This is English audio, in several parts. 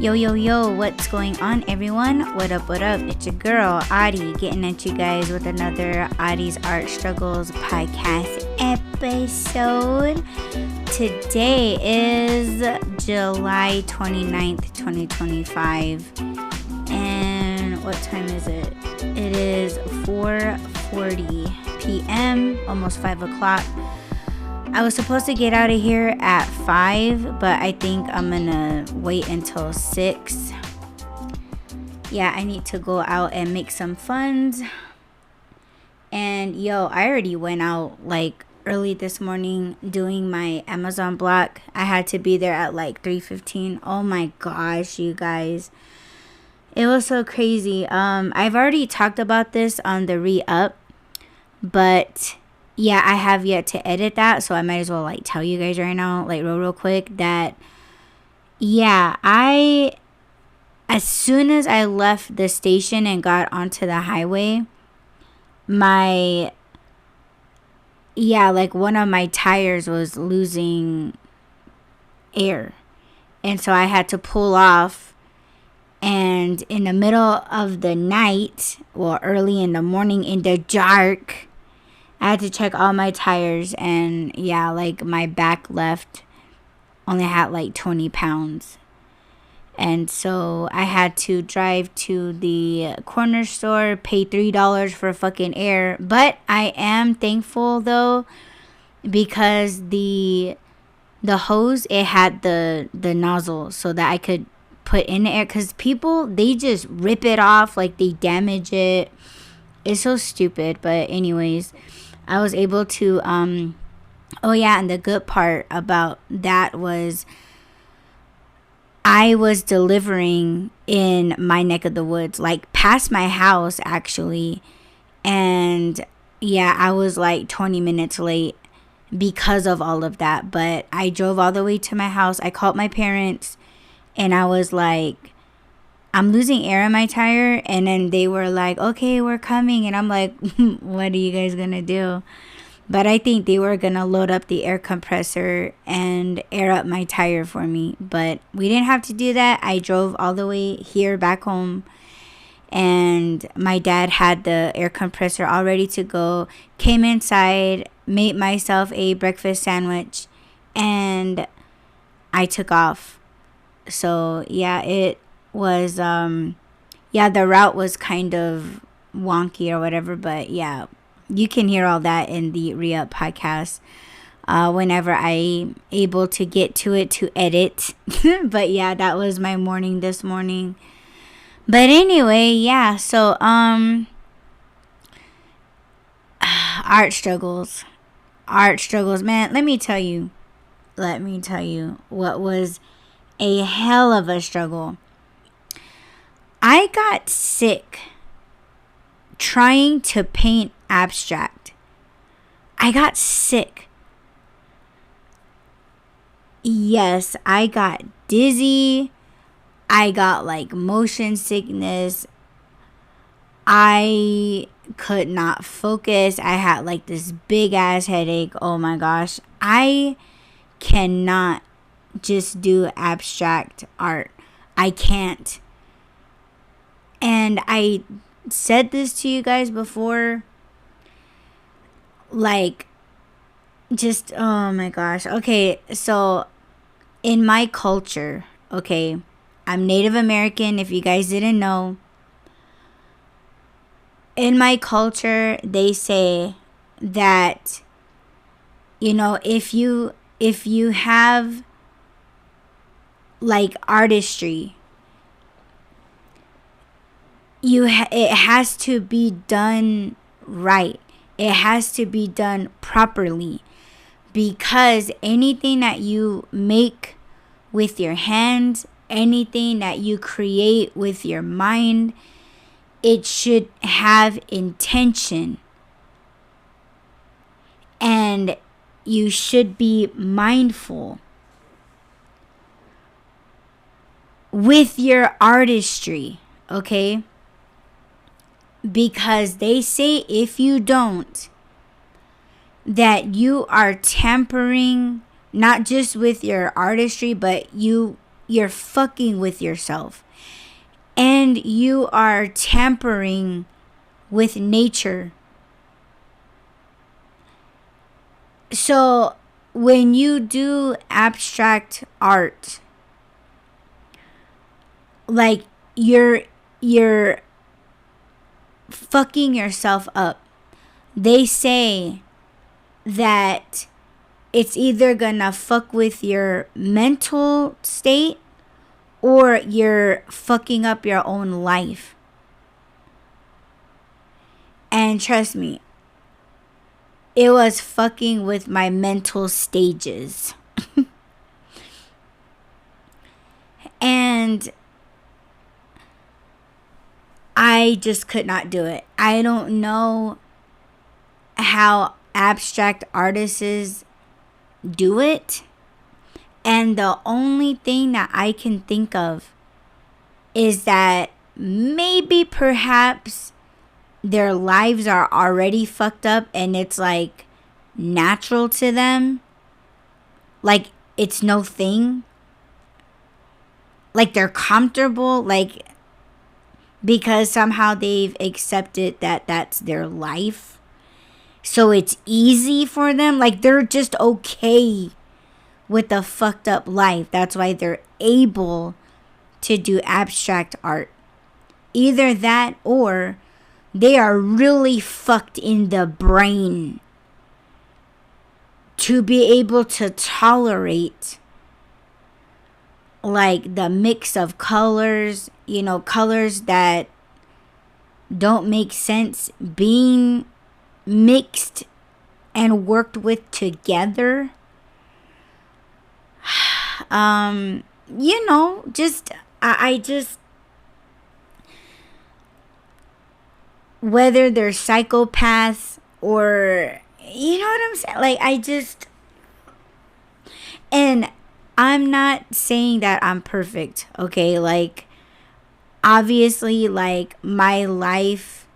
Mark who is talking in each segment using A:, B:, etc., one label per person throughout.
A: Yo, what's going on, everyone? What up? It's your girl, Audie, getting at you guys with another Audie's Art Struggles podcast episode. Today is July 29th, 2025. And what time is it? It is 4:40 p.m., almost 5 o'clock. I was supposed to get out of here at 5, but I think I'm gonna wait until 6. Yeah, I need to go out and make some funds. And I already went out like early this morning doing my Amazon block. I had to be there at like 3:15. Oh my gosh, you guys. It was so crazy. I've already talked about this on the re-up, but yeah, I have yet to edit that, so I might as well like tell you guys right now, like real quick, that as soon as I left the station and got onto the highway, one of my tires was losing air, and so I had to pull off. And in the middle of the night, early in the morning, in the dark, I had to check all my tires, and my back left only had like 20 pounds. And so I had to drive to the corner store, pay $3 for fucking air. But I am thankful though, because the hose, it had the nozzle so that I could put in the air, because people, they just rip it off, like they damage it. It's so stupid. But anyways, I was able to, and the good part about that was I was delivering in my neck of the woods, like past my house actually. And I was like 20 minutes late because of all of that. But I drove all the way to my house. I called my parents and I was like, I'm losing air in my tire. And then they were like, okay, we're coming. And I'm like, what are you guys gonna do? But I think they were gonna load up the air compressor and air up my tire for me. But we didn't have to do that. I drove all the way here back home, and my dad had the air compressor all ready to go. Came inside, made myself a breakfast sandwich, and I took off. So it was the route was kind of wonky or whatever, but you can hear all that in the re-up podcast whenever I'm able to get to it to edit. But that was my morning this morning. But anyway, so art struggles, man. Let me tell you what was a hell of a struggle. I got sick trying to paint abstract. I got sick. Yes, I got dizzy. I got like motion sickness. I could not focus. I had like this big ass headache. Oh my gosh. I cannot just do abstract art. I can't. And I said this to you guys before, like, just, oh my gosh. Okay, so in my culture, okay, I'm Native American, if you guys didn't know. In my culture, they say that, if you have like artistry, it has to be done right. It has to be done properly, because anything that you make with your hands, anything that you create with your mind, it should have intention, and you should be mindful with your artistry, okay? Because they say if you don't, that you are tampering not just with your artistry, but you you're fucking with yourself. And you are tampering with nature. So when you do abstract art, like you're fucking yourself up. They say that it's either gonna fuck with your mental state or you're fucking up your own life. And trust me, it was fucking with my mental stages. And I just could not do it. I don't know how abstract artists do it. And the only thing that I can think of is that maybe perhaps their lives are already fucked up and it's like natural to them. Like it's no thing. Like they're comfortable, like because somehow they've accepted that that's their life. So it's easy for them. Like they're just okay with a fucked up life. That's why they're able to do abstract art. Either that or they are really fucked in the brain to be able to tolerate like the mix of colors, you know, colors that don't make sense being mixed and worked with together. You know, just I just, whether they're psychopaths or, you know what I'm saying, like I just, and I'm not saying that I'm perfect, okay? Like obviously, like my life,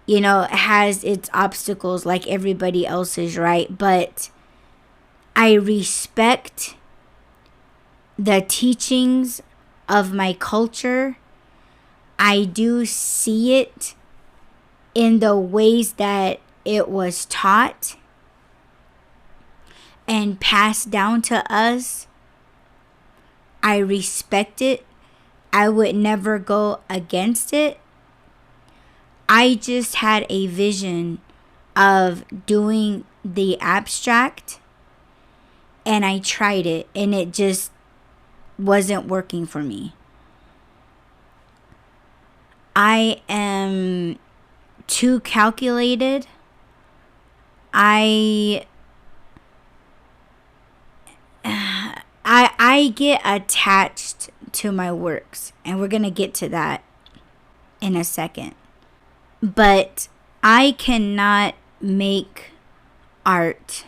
A: you know, has its obstacles like everybody else's, right? But I respect the teachings of my culture. I do see it in the ways that it was taught and passed down to us. I respect it. I would never go against it. I just had a vision of doing the abstract and I tried it and it just wasn't working for me. I am too calculated. I get attached to my works, and we're going to get to that in a second. But I cannot make art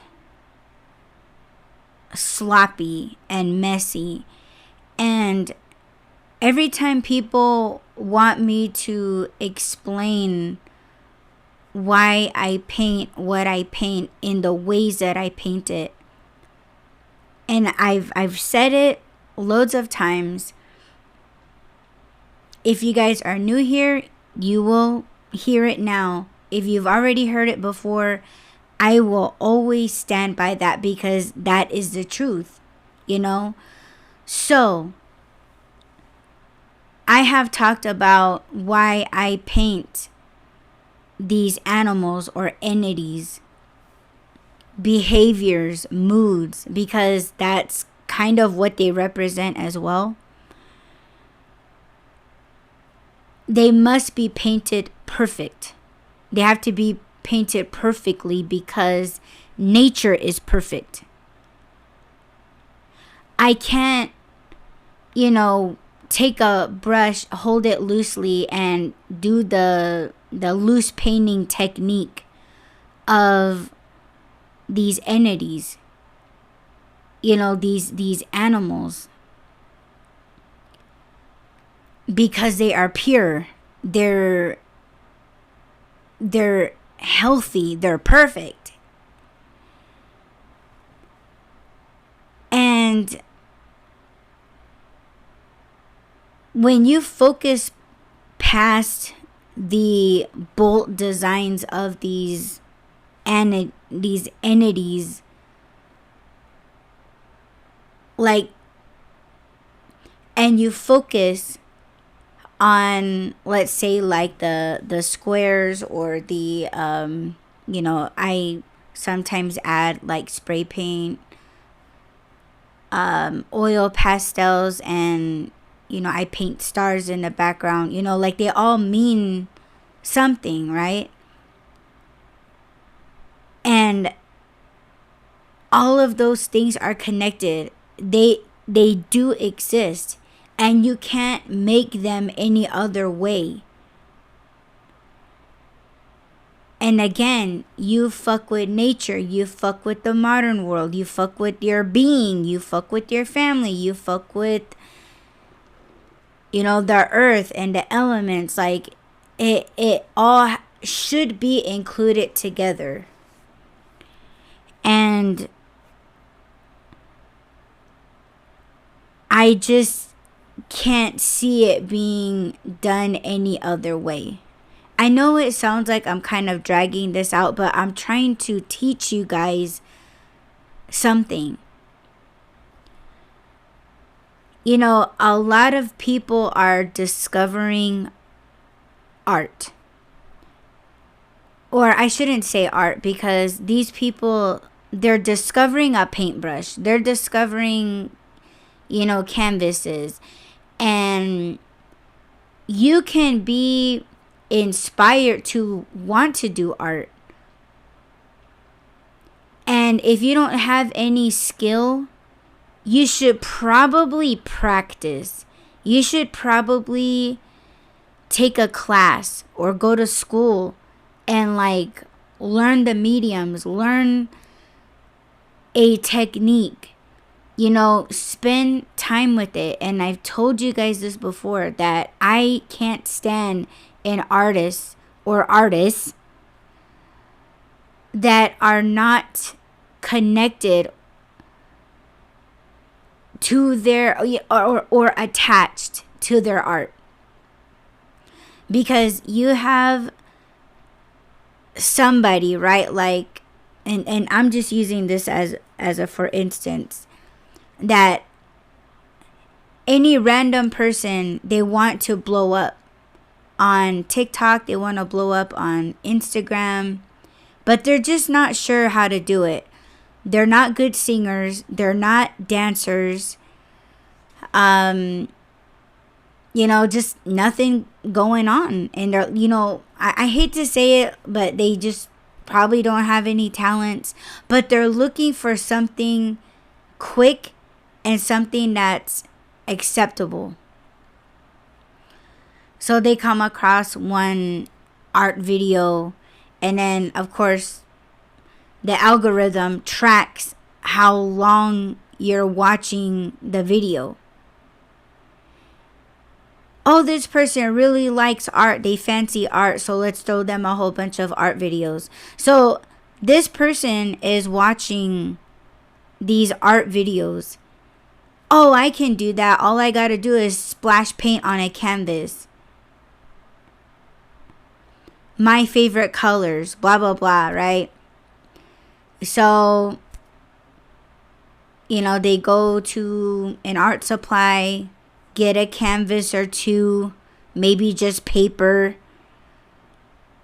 A: sloppy and messy. And every time people want me to explain why I paint what I paint in the ways that I paint it, and I've said it loads of times. If you guys are new here, you will hear it now. If you've already heard it before, I will always stand by that because that is the truth, you know? So, I have talked about why I paint these animals or entities, behaviors, moods, because that's kind of what they represent as well. They must be painted perfect. They have to be painted perfectly because nature is perfect. I can't, you know, take a brush, hold it loosely, and do the loose painting technique of these entities, you know, these animals, because they are pure, they're healthy, they're perfect. And when you focus past the bold designs of these entities, like, and you focus on, let's say, like the squares, or the I sometimes add like spray paint, oil pastels, and I paint stars in the background, like they all mean something, right? And all of those things are connected. They do exist, and you can't make them any other way. And again, you fuck with nature, you fuck with the modern world, you fuck with your being, you fuck with your family, you fuck with the earth and the elements. Like, it all should be included together. And I just can't see it being done any other way. I know it sounds like I'm kind of dragging this out, but I'm trying to teach you guys something. A lot of people are discovering art. Or I shouldn't say art, because these people, they're discovering a paintbrush. They're discovering, canvases. And you can be inspired to want to do art. And if you don't have any skill, you should probably practice. You should probably take a class or go to school and like learn the mediums, learn a technique, spend time with it. And I've told you guys this before, that I can't stand an artist or artists that are not connected to their or attached to their art. Because you have somebody, right? Like, and I'm just using this as a for instance, that any random person, they want to blow up on TikTok, they want to blow up on Instagram, but they're just not sure how to do it. They're not good singers, they're not dancers, just nothing going on. And they're, I hate to say it, but they just probably don't have any talents, but they're looking for something quick and something that's acceptable. So they come across one art video, and then of course the algorithm tracks how long you're watching the video. Oh, this person really likes art, they fancy art, so let's throw them a whole bunch of art videos. So this person is watching these art videos. Oh, I can do that. All I gotta do is splash paint on a canvas. My favorite colors, blah, blah, blah, right? So, they go to an art supply, get a canvas or two, maybe just paper.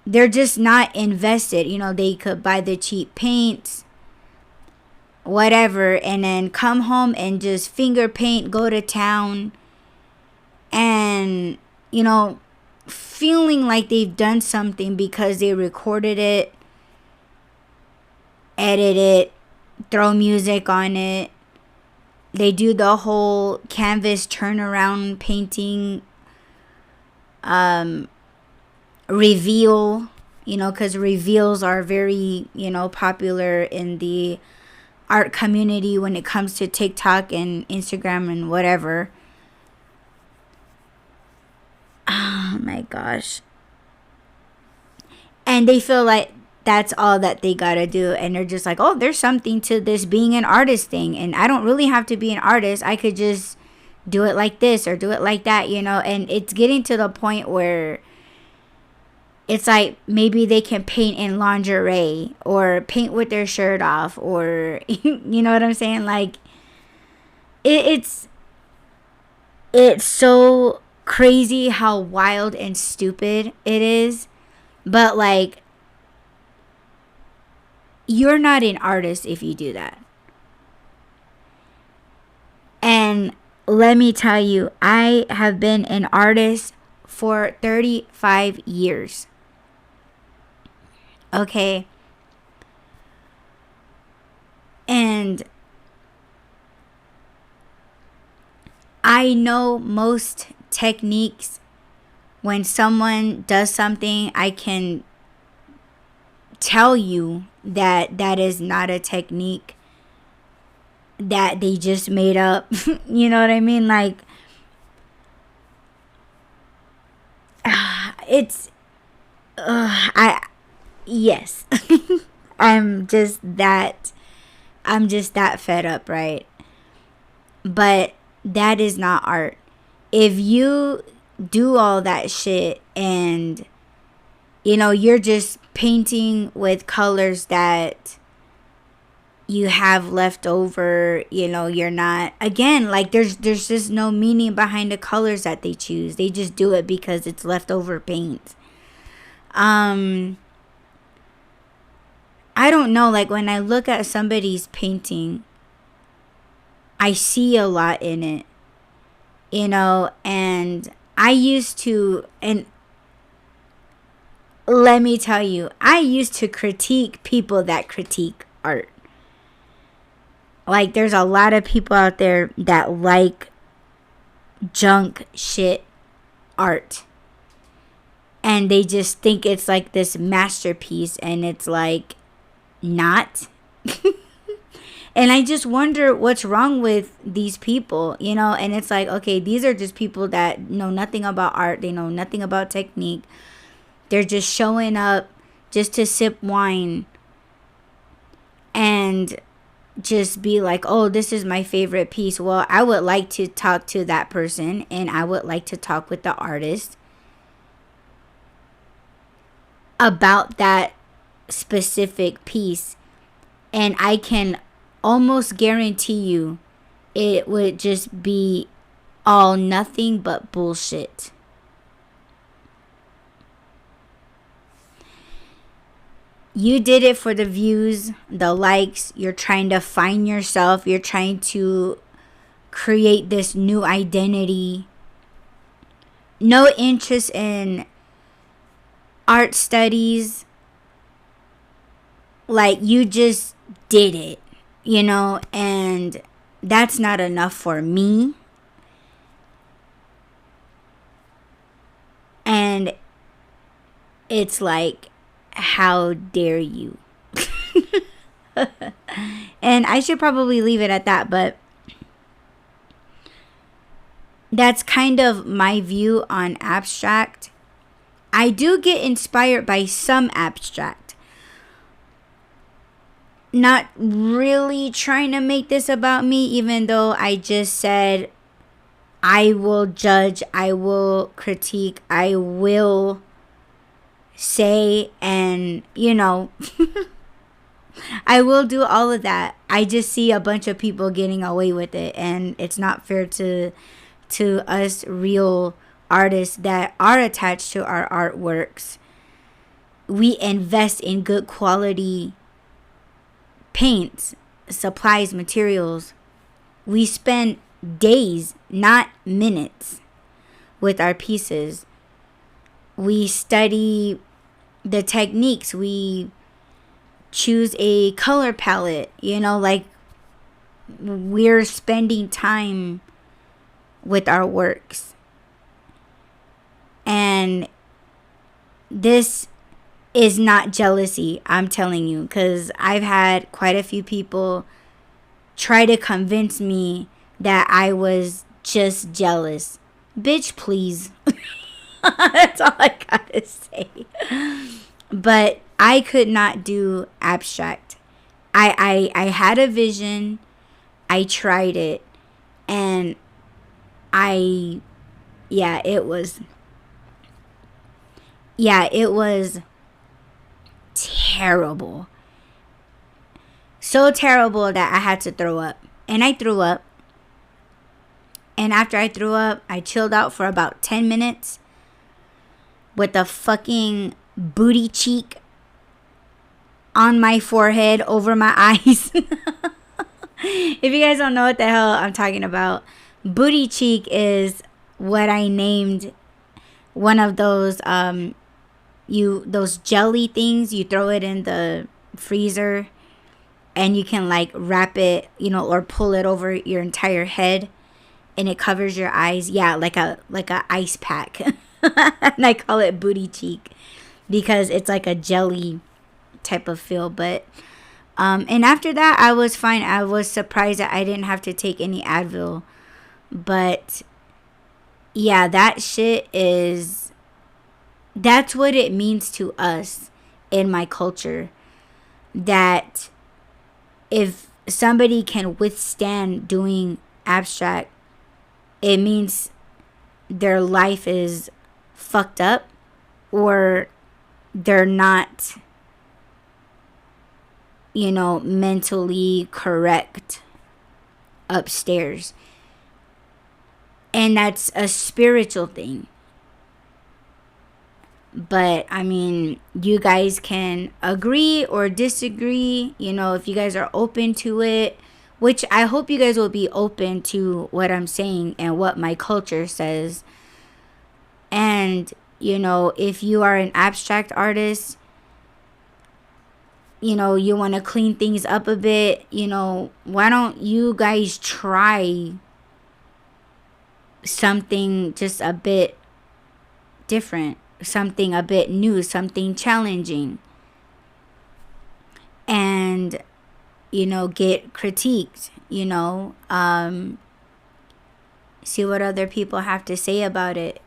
A: They're just not invested. They could buy the cheap paints, whatever, and then come home and just finger paint, go to town, and, feeling like they've done something because they recorded it, edit it, throw music on it. They do the whole canvas turnaround painting, reveal, because reveals are very, popular in the art community when it comes to TikTok and Instagram and whatever. Oh my gosh. And they feel like that's all that they gotta do, and they're just like, oh, there's something to this being an artist thing, and I don't really have to be an artist. I could just do it like this or do it like that, and it's getting to the point where it's like maybe they can paint in lingerie or paint with their shirt off, or you know what I'm saying? Like it's so crazy how wild and stupid it is. But like, you're not an artist if you do that. And let me tell you, I have been an artist for 35 years. Okay. And I know most techniques. When someone does something, I can tell you that that is not a technique that they just made up. You know what I mean? Like, it's, yes. I'm just that fed up, right? But that is not art. If you do all that shit and you're just painting with colors that you have left over, you're not, again, like there's just no meaning behind the colors that they choose. They just do it because it's leftover paint. I don't know, like when I look at somebody's painting, I see a lot in it, and I used to, and let me tell you, I used to critique people that critique art. Like, there's a lot of people out there that like junk shit art. And they just think it's like this masterpiece, and it's like not. And I just wonder what's wrong with these people, and it's like, okay, these are just people that know nothing about art. They know nothing about technique. They're just showing up just to sip wine and just be like, oh, this is my favorite piece. Well, I would like to talk to that person, and I would like to talk with the artist about that specific piece. And I can almost guarantee you it would just be all nothing but bullshit. You did it for the views, the likes. You're trying to find yourself. You're trying to create this new identity. No interest in art studies. Like, you just did it, and that's not enough for me. And it's like, how dare you? And I should probably leave it at that, but that's kind of my view on abstract. I do get inspired by some abstract. Not really trying to make this about me, even though I just said I will judge, I will critique, I will say, and I will do all of that. I just see a bunch of people getting away with it, and it's not fair to us real artists that are attached to our artworks. We invest in good quality paints, supplies, materials. We spend days, not minutes, with our pieces. We study the techniques. We choose a color palette, like we're spending time with our works. And this is not jealousy, I'm telling you, because I've had quite a few people try to convince me that I was just jealous. Bitch, please. That's all I gotta say. But I could not do abstract. I had a vision. I tried it. And I, yeah, it was, it was terrible. So terrible that I had to throw up. And I threw up. And after I threw up, I chilled out for about 10 minutes with a fucking booty cheek on my forehead over my eyes. If you guys don't know what the hell I'm talking about, booty cheek is what I named one of those those jelly things. You throw it in the freezer and you can like wrap it, or pull it over your entire head and it covers your eyes. Yeah, like a ice pack. And I call it booty cheek because it's like a jelly type of feel. But and after that I was fine. I was surprised that I didn't have to take any Advil. But yeah, that's what it means to us in my culture, that if somebody can withstand doing abstract, it means their life is fucked up, or they're not, mentally correct upstairs. And that's a spiritual thing. But I mean, you guys can agree or disagree, if you guys are open to it, which I hope you guys will be open to what I'm saying and what my culture says. And, if you are an abstract artist, you want to clean things up a bit, why don't you guys try something just a bit different, something a bit new, something challenging, and get critiqued, see what other people have to say about it.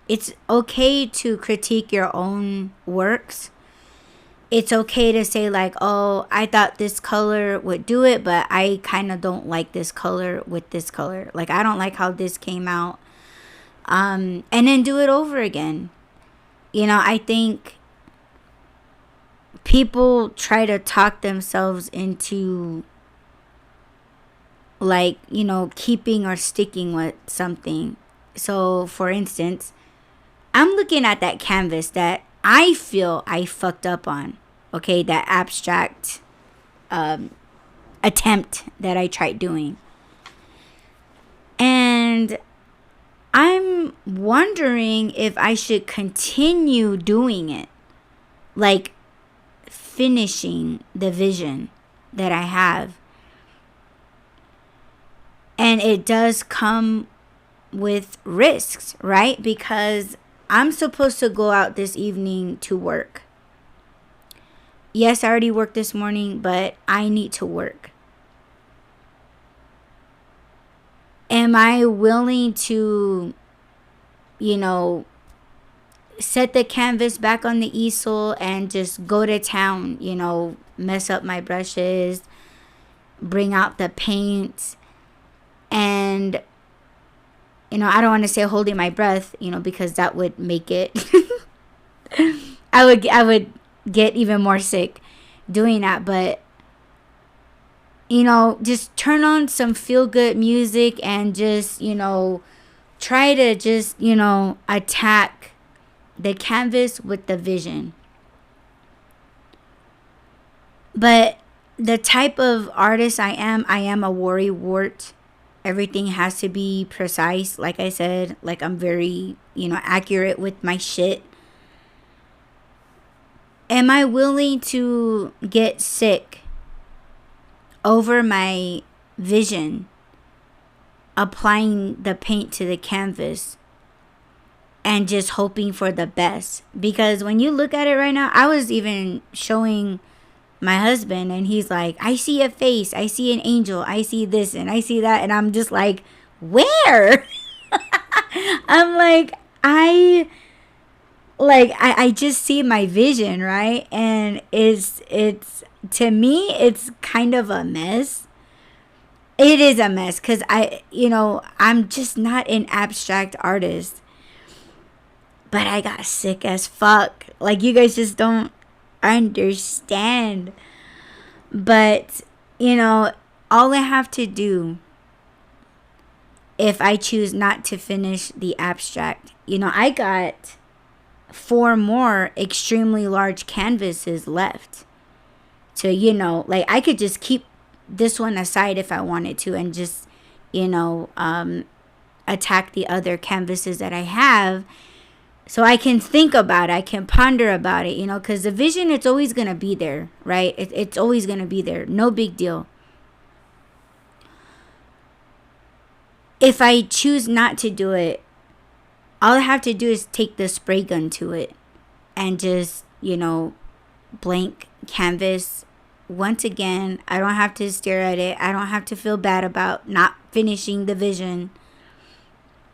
A: It's okay to critique your own works. It's okay to say like, oh, I thought this color would do it, but I kind of don't like this color with this color. Like, I don't like how this came out. And then do it over again. I think people try to talk themselves into like, keeping or sticking with something. So, for instance, I'm looking at that canvas that I feel I fucked up on. Okay, that abstract attempt that I tried doing. And I'm wondering if I should continue doing it. Like, finishing the vision that I have. And it does come with risks, right? Because I'm supposed to go out this evening to work. Yes, I already worked this morning, but I need to work. Am I willing to, set the canvas back on the easel and just go to town, mess up my brushes, bring out the paint, and I don't want to say holding my breath, because that would make it I would get even more sick doing that. But just turn on some feel good music and just try to just attack the canvas with the vision. But the type of artist I am a worrywart. Everything has to be precise. Like I said, like I'm very, accurate with my shit. Am I willing to get sick over my vision, applying the paint to the canvas and just hoping for the best? Because when you look at it right now, I was even showing my husband and he's like, I see a face, I see an angel, I see this and I see that, and I'm just like, where? I'm like, I just see my vision, right? And it's to me it's kind of a mess. It is a mess because I'm just not an abstract artist. But I got sick as fuck. Like, you guys just don't understand. But, all I have to do if I choose not to finish the abstract, I got 4 more extremely large canvases left. So, like, I could just keep this one aside if I wanted to and just, attack the other canvases that I have. So I can think about it. I can ponder about it, because the vision, it's always going to be there, right? It's always going to be there. No big deal. If I choose not to do it, all I have to do is take the spray gun to it and just, blank canvas. Once again, I don't have to stare at it. I don't have to feel bad about not finishing the vision.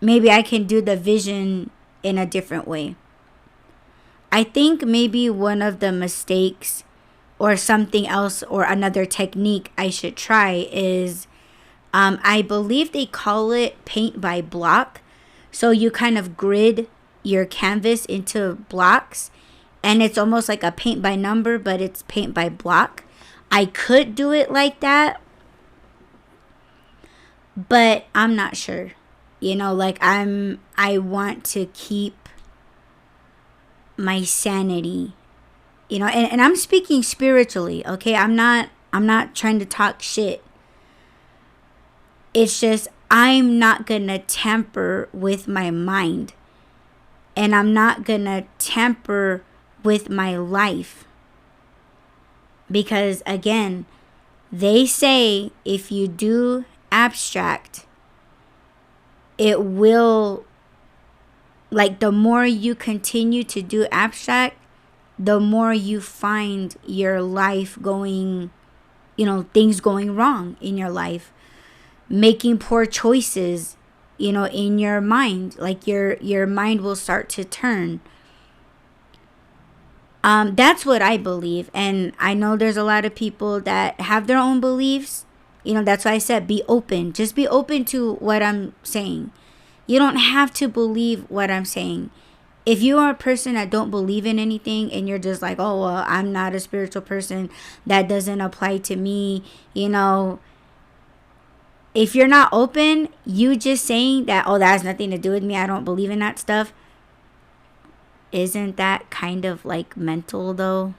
A: Maybe I can do the vision in a different way. I think maybe one of the mistakes or something else or another technique I should try is I believe they call it paint by block. So you kind of grid your canvas into blocks and it's almost like a paint by number, but it's paint by block. I could do it like that, but I'm not sure. Like I want to keep my sanity, and I'm speaking spiritually, okay? I'm not trying to talk shit. It's just I'm not gonna tamper with my mind, and I'm not gonna tamper with my life, because again, they say if you do abstract, it will, like, the more you continue to do abstract, the more you find your life going, things going wrong in your life, making poor choices, in your mind. Like your mind will start to turn. That's what I believe. And I know there's a lot of people that have their own beliefs. That's why I said be open. Just be open to what I'm saying. You don't have to believe what I'm saying. If you are a person that don't believe in anything and you're just like, oh, well, I'm not a spiritual person, that doesn't apply to me, if you're not open, you just saying that, oh, that has nothing to do with me, I don't believe in that stuff. Isn't that kind of like mental though?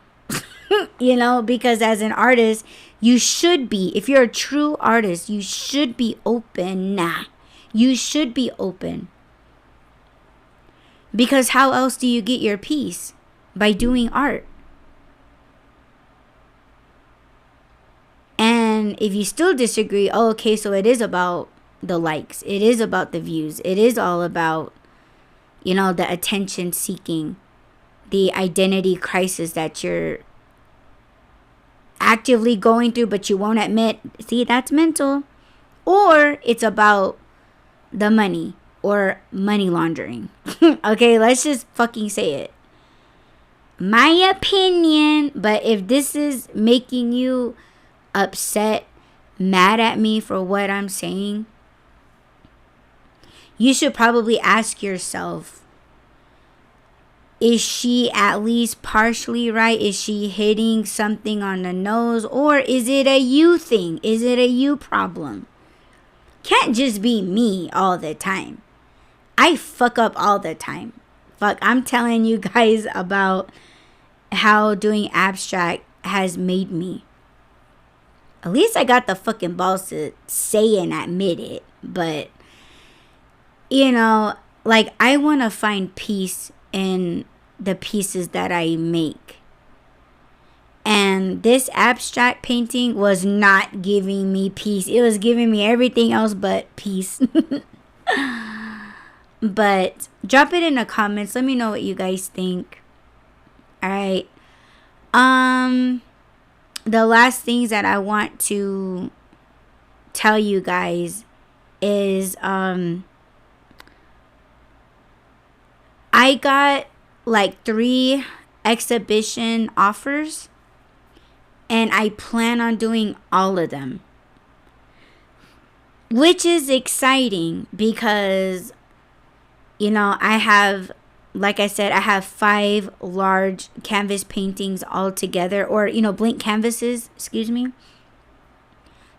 A: Because as an artist, you should be, if you're a true artist, you should be open. You should be open. Because how else do you get your peace? By doing art. And if you still disagree, oh, okay, so it is about the likes. It is about the views. It is all about, the attention seeking, the identity crisis that you're actively going through, but you won't admit. See, that's mental. Or it's about the money or money laundering. Okay, let's just fucking say it. My opinion, but if this is making you upset, mad at me for what I'm saying, you should probably ask yourself, is she at least partially right? Is she hitting something on the nose? Or is it a you thing? Is it a you problem? Can't just be me all the time. I fuck up all the time. Fuck, I'm telling you guys about how doing abstract has made me. At least I got the fucking balls to say and admit it. But, like, I want to find peace in the pieces that I make. And this abstract painting was not giving me peace. It was giving me everything else but peace. But drop it in the comments. Let me know what you guys think. All right. The last things that I want to tell you guys is I got like 3 exhibition offers, and I plan on doing all of them. which is exciting because, I have, like I said, I have 5 large canvas paintings all together, or, blank canvases, excuse me,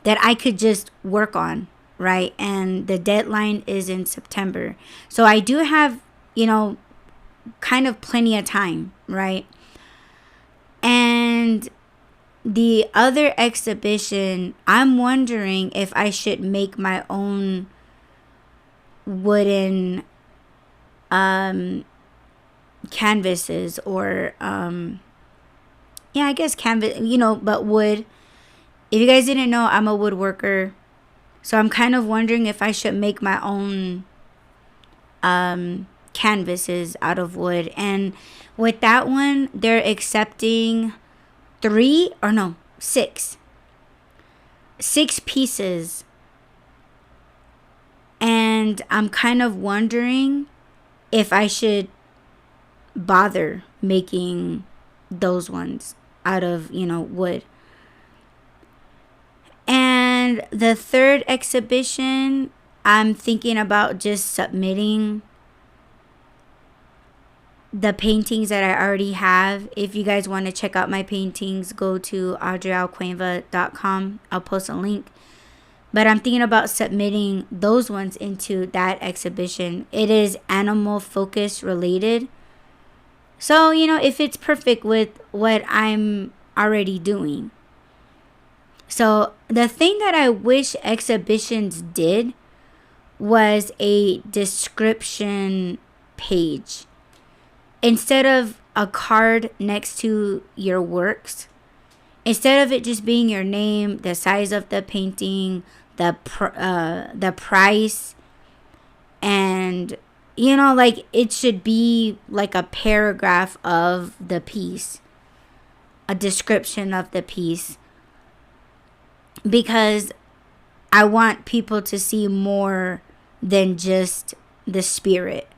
A: that I could just work on, right? And the deadline is in September. So I do have, kind of plenty of time, right? And the other exhibition, I'm wondering if I should make my own wooden canvases, or I guess canvas, but wood. If you guys didn't know, I'm a woodworker. So I'm kind of wondering if I should make my own canvases out of wood. And with that one, they're accepting 6 pieces. And I'm kind of wondering if I should bother making those ones out of, wood. And the third exhibition, I'm thinking about just submitting the paintings that I already have. If you guys want to check out my paintings, go to AudreyalKoinva.com. I'll post a link. But I'm thinking about submitting those ones into that exhibition. It is animal focus related. So, if it's perfect with what I'm already doing. So the thing that I wish exhibitions did was a description page. Instead of a card next to your works, instead of it just being your name, the size of the painting, the price, and it should be like a paragraph of the piece, a description of the piece, because I want people to see more than just the spirit.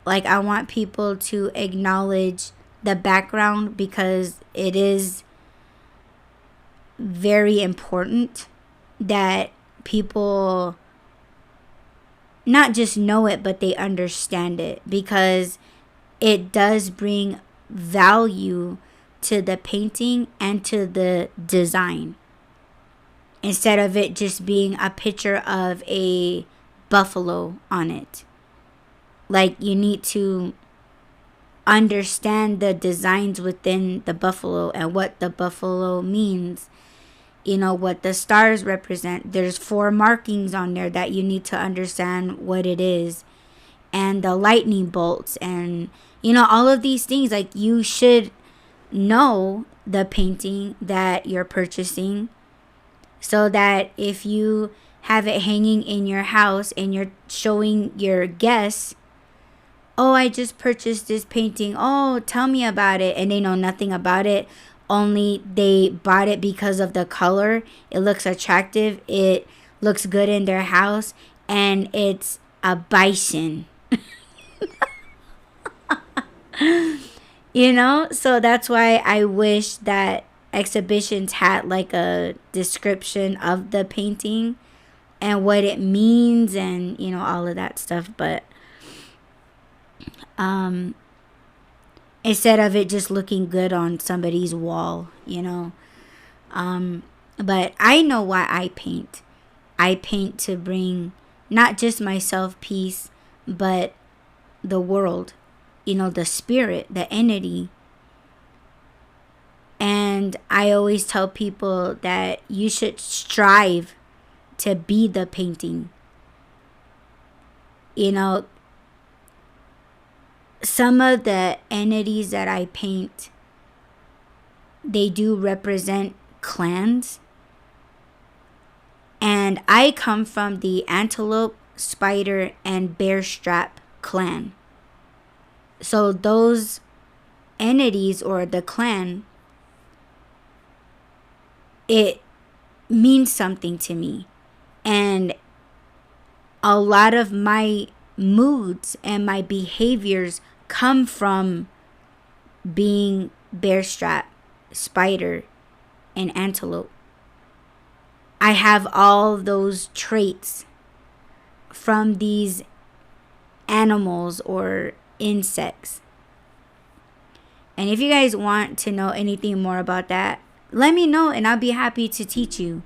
A: Like, I want people to acknowledge the background, because it is very important that people not just know it, but they understand it, because it does bring value to the painting and to the design, instead of it just being a picture of a buffalo on it. Like, you need to understand the designs within the buffalo and what the buffalo means, what the stars represent. There's 4 markings on there that you need to understand what it is, and the lightning bolts, and all of these things. Like, you should know the painting that you're purchasing, so that if you have it hanging in your house and you're showing your guests, oh, I just purchased this painting, oh, tell me about it, and they know nothing about it, only they bought it because of the color. It looks attractive, it looks good in their house, and it's a bison. So that's why I wish that exhibitions had like a description of the painting and what it means, and all of that stuff. But instead of it just looking good on somebody's wall. But I know why I paint. I paint to bring not just myself peace, but the world, the spirit, the entity. And I always tell people that you should strive to be the painting. Some of the entities that I paint, they do represent clans. And I come from the antelope, spider, and bear strap clan. So those entities, or the clan, it means something to me. And a lot of my moods and my behaviors come from being bear strap, spider, and antelope. I have all those traits from these animals or insects. And if you guys want to know anything more about that, let me know and I'll be happy to teach you.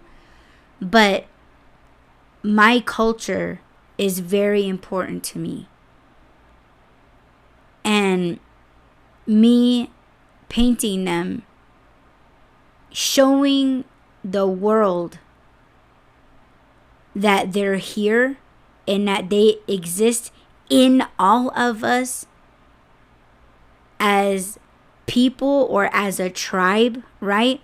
A: But my culture is very important to me. And me painting them, showing the world that they're here and that they exist in all of us as people or as a tribe, right?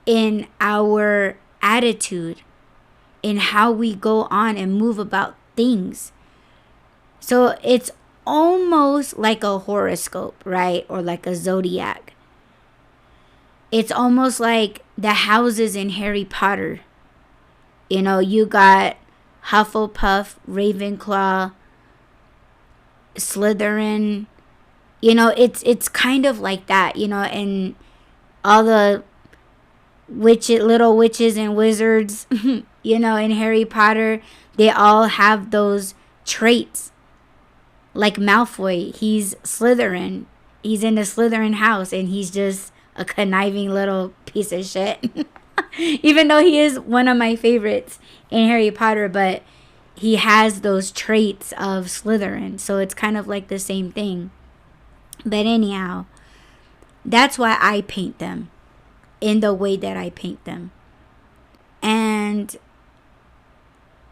A: In our attitude, in how we go on and move about things. So it's almost like a horoscope, right? Or like a zodiac. It's almost like the houses in Harry Potter. You know, you got Hufflepuff, Ravenclaw, Slytherin. You know, it's kind of like that, you know, and all the little witches and wizards, you know, in Harry Potter, they all have those traits. Like Malfoy, he's Slytherin. He's in the Slytherin house and he's just a conniving little piece of shit. Even though he is one of my favorites in Harry Potter, but he has those traits of Slytherin. So it's kind of like the same thing. But anyhow, that's why I paint them in the way that I paint them. And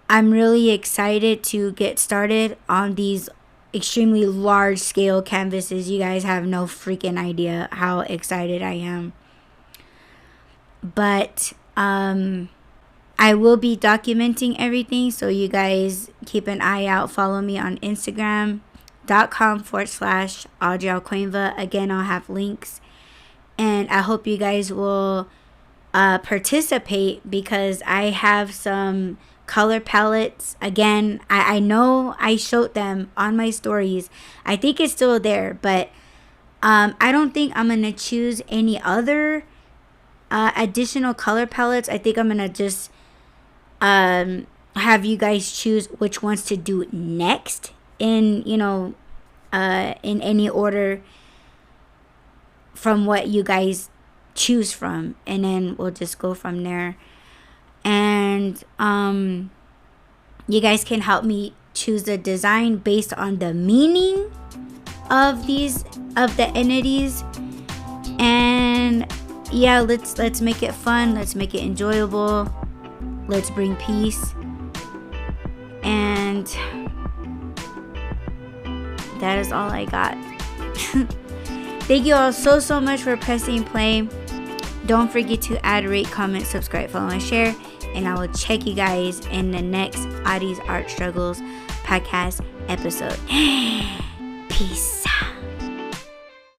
A: I'm really excited to get started on these extremely large scale canvases. You guys have no freaking idea how excited I am. But I will be documenting everything, so you guys keep an eye out. Follow me on Instagram.com/AudreyalKoinva. Again, I'll have links. And I hope you guys will participate, because I have some color palettes. Again, I know I showed them on my stories. I think it's still there, but I don't think I'm going to choose any other additional color palettes. I think I'm going to just have you guys choose which ones to do next in, you know, in any order from what you guys choose from, and then we'll just go from there. And you guys can help me choose the design based on the meaning of the entities. And yeah, let's make it fun, let's make it enjoyable, let's bring peace. And that is all I got. Thank you all so much for pressing play. Don't forget to add, rate, comment, subscribe, follow, and share. And I will check you guys in the next Audie's Art Struggles podcast episode. Peace out.